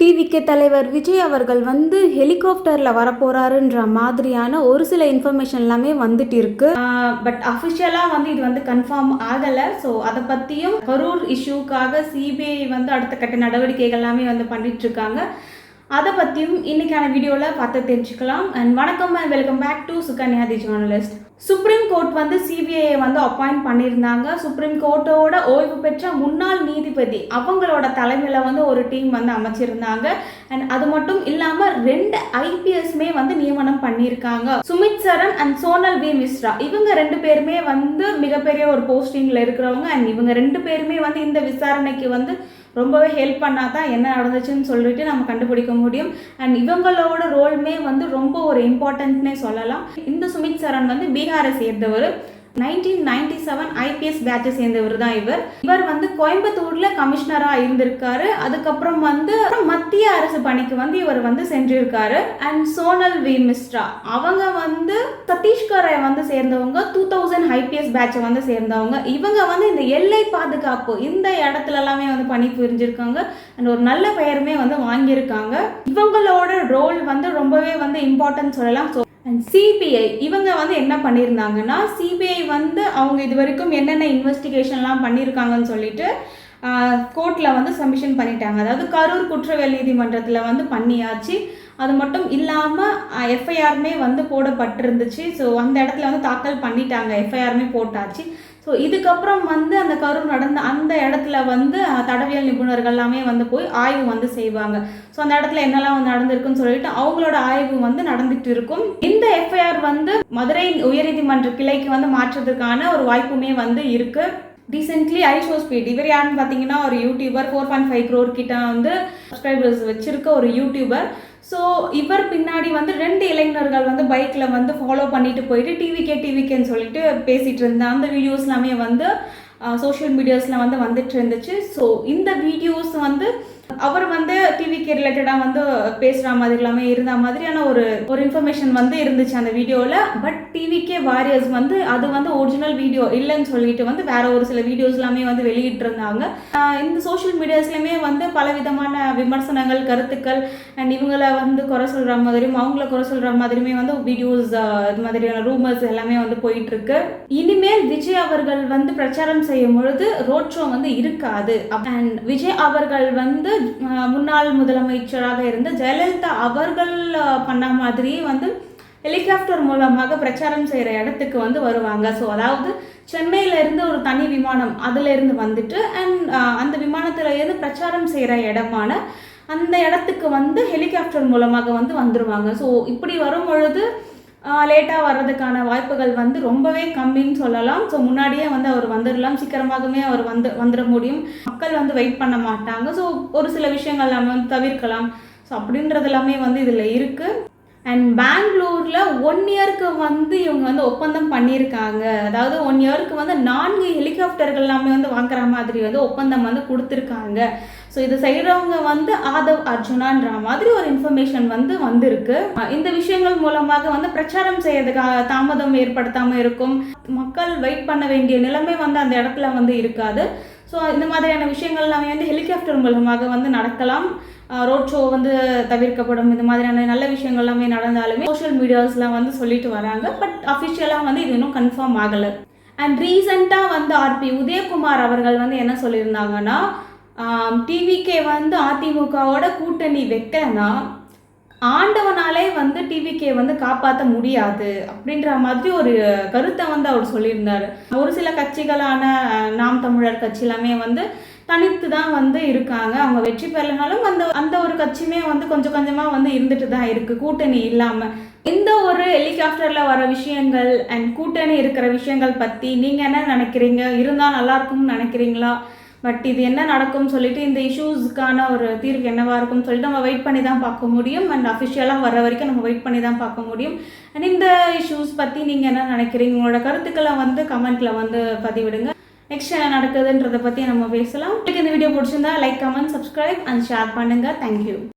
TVK தலைவர் விஜய் அவர்கள் வந்து ஹெலிகாப்டரில் வரப்போகிறாருன்ற மாதிரியான ஒரு சில இன்ஃபர்மேஷன் எல்லாமே வந்துட்டு இருக்கு. பட் அஃபிஷியலாக வந்து இது வந்து கன்ஃபார்ம் ஆகலை. ஸோ அதை பற்றியும் கரூர் இஷ்யூக்காக சிபிஐ வந்து அடுத்த கட்ட நடவடிக்கைகள் எல்லாமே வந்து பண்ணிட்டு இருக்காங்க. அதை பற்றியும் இன்னைக்கான வீடியோவில் பார்த்து தெரிஞ்சுக்கலாம். அண்ட் வணக்கம் and welcome back to Sukanya the journalist. Supreme court வந்து சிபிஐ வந்து அப்பாயிண்ட் பண்ணியிருந்தாங்க. சுப்ரீம் கோர்ட்டோட ஓய்வு பெற்ற முன்னாள் நீதிபதி அவங்களோட தலைமையில் வந்து ஒரு டீம் வந்து அமைச்சிருந்தாங்க. அண்ட் அது மட்டும் இல்லாமல் 2 ஐபிஎஸ்மே வந்து நியமனம் பண்ணியிருக்காங்க. சுமித் சரண் அண்ட் சோனல் வி மிஸ்ரா இவங்க 2 பேருமே வந்து மிகப்பெரிய ஒரு போஸ்டிங்கில் இருக்கிறவங்க. அண்ட் இவங்க 2 பேருமே வந்து இந்த விசாரணைக்கு வந்து ரொம்பவே ஹெல்ப் பண்ணாதான் என்ன நடந்துச்சுன்னு சொல்லிட்டு நம்ம கண்டுபிடிக்க முடியும். அண்ட் இவங்களோட ரோல்மே வந்து ரொம்ப ஒரு இம்பார்ட்டன்ட்னே சொல்லலாம். இந்த சுமித் சரண் வந்து பீகாரை சேர்ந்தவர். 1997 ஐபிஎஸ் பேட்சை சேர்ந்தவர் தான் இவர் வந்து கோயம்புத்தூர்ல கமிஷனரா இருந்திருக்காரு. அதுக்கப்புறம் வந்து மத்திய அரசு பணிக்கு வந்து இவர் வந்து சென்றிருக்காரு. அண்ட் சோனல் வி மிஸ்ரா அவங்க வந்து சத்தீஸ்கரை வந்து சேர்ந்தவங்க. 2000 ஐபிஎஸ் பேட்சை வந்து சேர்ந்தவங்க. இவங்க வந்து இந்த எல்லை பாதுகாப்பு இந்த இடத்துல எல்லாமே வந்து பணி புரிஞ்சிருக்காங்க. அண்ட் ஒரு நல்ல பெயருமே வந்து வாங்கியிருக்காங்க. இவங்களோட ரோல் வந்து ரொம்பவே வந்து இம்பார்ட்டன்ட் சொல்லலாம். ஸோ அண்ட் சிபிஐ இவங்க வந்து என்ன பண்ணியிருந்தாங்கன்னா, சிபிஐ வந்து அவங்க இது வரைக்கும் என்னென்ன இன்வெஸ்டிகேஷன்லாம் பண்ணியிருக்காங்கன்னு சொல்லிட்டு கோர்ட்டில் வந்து சப்மிஷன் பண்ணிட்டாங்க. அதாவது கரூர் குற்றவியல் நீதிமன்றத்தில் வந்து பண்ணியாச்சு. அது மட்டும் இல்லாமல் எஃப்ஐஆருமே வந்து போடப்பட்டிருந்துச்சு. ஸோ அந்த இடத்துல வந்து தாக்கல் பண்ணிட்டாங்க, எஃப்ஐஆருமே போட்டாச்சு. ஸோ இதுக்கப்புறம் வந்து அந்த கரூர் நடந்த அந்த இடத்துல வந்து தடவியல் நிபுணர்கள் எல்லாமே வந்து போய் ஆய்வு வந்து செய்வாங்க. ஸோ அந்த இடத்துல என்னெல்லாம் வந்து நடந்திருக்குன்னு சொல்லிட்டு அவங்களோட ஆய்வு வந்து நடந்துட்டு இருக்கும். இந்த எஃப்ஐஆர் வந்து மதுரை உயர்நீதிமன்ற கிளைக்கு வந்து மாற்றுறதுக்கான ஒரு வாய்ப்புமே வந்து இருக்கு. ரீசென்ட்லி ஐஷோஸ்பீட் இவர் யாருன்னு பார்த்தீங்கன்னா ஒரு யூடியூபர், 4.5 crore கிட்ட வந்து சப்ஸ்கிரைபர்ஸ் வச்சிருக்க ஒரு யூடியூபர். ஸோ இவர் பின்னாடி வந்து 2 இளைஞர்கள் வந்து பைக்கில் வந்து ஃபாலோ பண்ணிட்டு போயிட்டு டிவிகேன்னு சொல்லிட்டு பேசிகிட்டு இருந்தாங்க. அந்த வீடியோஸ் எல்லாமே வந்து சோஷியல் மீடியாஸில் வந்து வந்துட்டு இருந்துச்சு. ஸோ இந்த வீடியோஸ் வந்து அவர் வந்து டிவிகே ரிலேட்டடாக வந்து பேசுகிற மாதிரி எல்லாமே இருந்த மாதிரியான ஒரு இன்ஃபர்மேஷன் வந்து இருந்துச்சு அந்த வீடியோவில். பட் டிவிகே வாரியர்ஸ் வந்து அது வந்து ஒரிஜினல் வீடியோ இல்லைன்னு சொல்லிட்டு வந்து வேற ஒரு சில வீடியோஸ் எல்லாமே வந்து வெளியிட்டு இருந்தாங்க. இந்த சோஷியல் மீடியாஸ்லையுமே வந்து பல விதமான விமர்சனங்கள், கருத்துக்கள் அண்ட் இவங்களை வந்து குறை சொல்கிற மாதிரியும் அவங்கள குறை சொல்கிற மாதிரியுமே வந்து வீடியோஸ் இது மாதிரியான ரூமர்ஸ் எல்லாமே வந்து போயிட்டு இருக்கு. இனிமேல் விஜய் அவர்கள் வந்து பிரச்சாரம் செய்யும் பொழுது ரோட் ஷோ வந்து இருக்காது. அண்ட் விஜய் அவர்கள் வந்து முன்னாள் முதலமைச்சராக இருந்த ஜெயலலிதா அவர்கள் பண்ண மாதிரி வந்து ஹெலிகாப்டர் மூலமாக பிரச்சாரம் செய்கிற இடத்துக்கு வந்து வருவாங்க. ஸோ அதாவது சென்னையில இருந்து ஒரு தனி விமானம் அதுல இருந்து வந்துட்டு அண்ட் அந்த விமானத்துல இருந்து பிரச்சாரம் செய்கிற இடமான அந்த இடத்துக்கு வந்து ஹெலிகாப்டர் மூலமாக வந்து வந்துருவாங்க. ஸோ இப்படி வரும் பொழுது லேட்டாக வர்றதுக்கான வாய்ப்புகள் வந்து ரொம்பவே கம்மின்னு சொல்லலாம். ஸோ முன்னாடியே வந்து அவர் வந்துடலாம், சீக்கிரமாகவே அவர் வந்துட முடியும். மக்கள் வந்து வெயிட் பண்ண மாட்டாங்க. ஸோ ஒரு சில விஷயங்கள் நம்ம வந்து தவிர்க்கலாம். ஸோ அப்படின்றது எல்லாமே வந்து இதில் இருக்குது. அண்ட் பெங்களூரில் 1 இயருக்கு வந்து இவங்க வந்து ஒப்பந்தம் பண்ணியிருக்காங்க. அதாவது 1 இயருக்கு வந்து 4 ஹெலிகாப்டர்கள் எல்லாமே வந்து வாங்குற மாதிரி வந்து ஒப்பந்தம் வந்து கொடுத்துருக்காங்க. ஸோ இதை செய்கிறவங்க வந்து ஆதவ் அர்ஜுனான்ற மாதிரி ஒரு இன்ஃபர்மேஷன் வந்து வந்திருக்கு. இந்த விஷயங்கள் மூலமாக வந்து பிரச்சாரம் செய்யறதுக்காக தாமதம் ஏற்படுத்தாமல் இருக்கும். மக்கள் வெயிட் பண்ண வேண்டிய நிலைமை வந்து அந்த இடத்துல வந்து இருக்காது. ஸோ இந்த மாதிரியான விஷயங்கள் எல்லாமே வந்து ஹெலிகாப்டர் மூலமாக வந்து நடக்கலாம். ரோட் ஷோ வந்து தவிர்க்கப்படும். இந்த மாதிரியான நல்ல விஷயங்கள் எல்லாமே நடந்தாலுமே சோஷியல் மீடியாஸ்லாம் வந்து சொல்லிட்டு வராங்க. பட் அஃபிஷியலாக வந்து இது இன்னும் கன்ஃபார்ம் ஆகலை. அண்ட் ரீசெண்டாக வந்து ஆர்பி உதயகுமார் அவர்கள் வந்து என்ன சொல்லியிருந்தாங்கன்னா, டிவிகே வந்து அதிமுகவோட கூட்டணி வைக்கலன்னா ஆண்டவனாலே வந்து டிவிகே வந்து காப்பாற்ற முடியாது அப்படின்ற மாதிரி ஒரு கருத்தை வந்து அவர் சொல்லியிருந்தார். ஒரு சில கட்சிகளான நாம் தமிழர் கட்சி எல்லாமே வந்து தனித்து தான் வந்து இருக்காங்க. அவங்க வெற்றி பெறலனாலும் அந்த ஒரு கட்சியுமே வந்து கொஞ்சம் கொஞ்சமாக வந்து இருந்துட்டு தான் இருக்கு, கூட்டணி இல்லாமல். இந்த ஒரு ஹெலிகாப்டரில் வர விஷயங்கள் அண்ட் கூட்டணி இருக்கிற விஷயங்கள் பற்றி நீங்கள் என்ன நினைக்கிறீங்க? இருந்தால் நல்லா இருக்கும்னு நினைக்கிறீங்களா? பட் இது என்ன நடக்கும்னு சொல்லிட்டு இந்த இஷ்யூஸ்க்கான ஒரு தீர்வு என்னவா இருக்கும்னு சொல்லிட்டு நம்ம வெயிட் பண்ணி தான் பார்க்க முடியும். அண்ட் அஃபிஷியலாக வர வரைக்கும் நம்ம வெயிட் பண்ணி தான் பார்க்க முடியும். அண்ட் இந்த இஷ்யூஸ் பற்றி நீங்கள் என்ன நினைக்கிறீங்க? உங்களோட கருத்துக்களை வந்து கமெண்ட்டில் வந்து பதிவிடுங்க. நெக்ஸ்ட் என்ன நடக்குதுன்றதை பற்றி நம்ம பேசலாம். உங்களுக்கு இந்த வீடியோ பிடிச்சிருந்தா like, comment, subscribe and share பண்ணுங்கள். தேங்க்யூ.